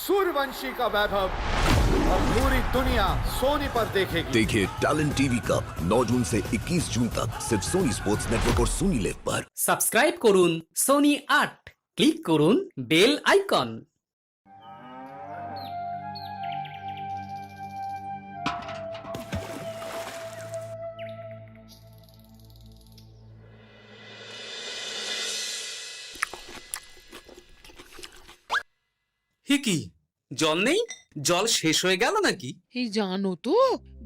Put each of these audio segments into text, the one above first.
सूर्यवंशी का वैभव अब पूरी दुनिया सोनी पर देखेगी। देखिए टैलेंट टीवी कप 9 जून से 21 जून तक सिर्फ सोनी स्पोर्ट्स नेटवर्क और सोनी लिव पर। সাবস্ক্রাইব করুন সোনি ৮, ক্লিক করুন বেল আইকন। হে কি, জল নেই? জল শেষ হয়ে গেল নাকি? এই জানো তো,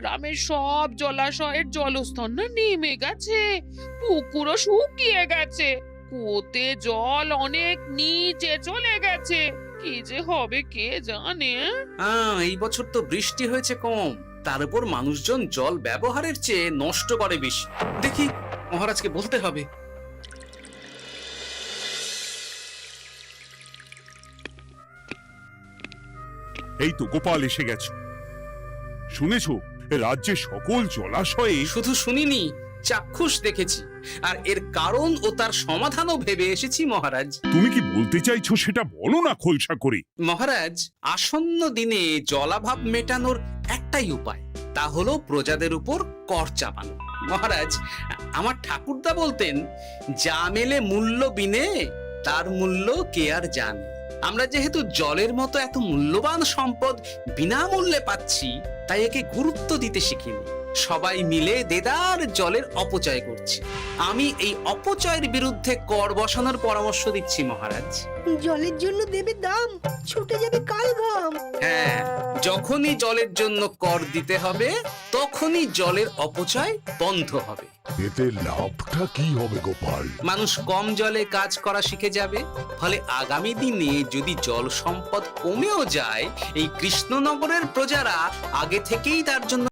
গ্রামের সব জলাশয়ের জলস্তর না নেমে গেছে, পুকুরও শুকিয়ে গেছে, কুয়োতে জল অনেক নিচে চলে গেছে। কি যে হবে কে জানে। এই বছর তো বৃষ্টি হয়েছে কম, তার উপর মানুষজন জল ব্যবহারের চেয়ে নষ্ট করে বেশি। দেখি মহারাজকে বলতে হবে। এই তো গোপাল এসে গেছো। শুনেছো রাজ্যের সকল জলাশয়ে শুধু শুনিনি, চাক্ষুষ দেখেছি, আর এর কারণ ও তার সমাধানও ভেবে এসেছি মহারাজ। তুমি কি বলতে চাইছো সেটা বলো না খোলসা করে। মহারাজ, আসন্ন দিনে জলাভাব মেটানোর একটাই উপায়, তা হলো প্রজাদের উপর কর চাপানো। মহারাজ, আমার ঠাকুরদা বলতেন, যা মেলে মূল্য বিনে তার মূল্য কে আর জানে। আমরা যেহেতু জলের মতো এত মূল্যবান সম্পদ বিনামূল্যে পাচ্ছি, তাই একে গুরুত্ব দিতে শিখিনি। সবাই মিলে দেদার জলের অপচয় করছি। আমি এই অপচয়ের বিরুদ্ধে কর বসানোর পরামর্শ দিচ্ছি মহারাজ। জলের জন্য দেবে দাম, ছুটে যাবে কাল ঘাম। হ্যাঁ, যখনই জলের জন্য কর দিতে হবে, তখনই জলের অপচয় বন্ধ হবে। এতে লাভটা কি হবে গোপাল? মানুষ কম জলে কাজ করা শিখে যাবে, ফলে আগামী দিনে যদি জল সম্পদ কমেও যায়, এই কৃষ্ণনগরের প্রজারা আগে থেকেই তার জন্য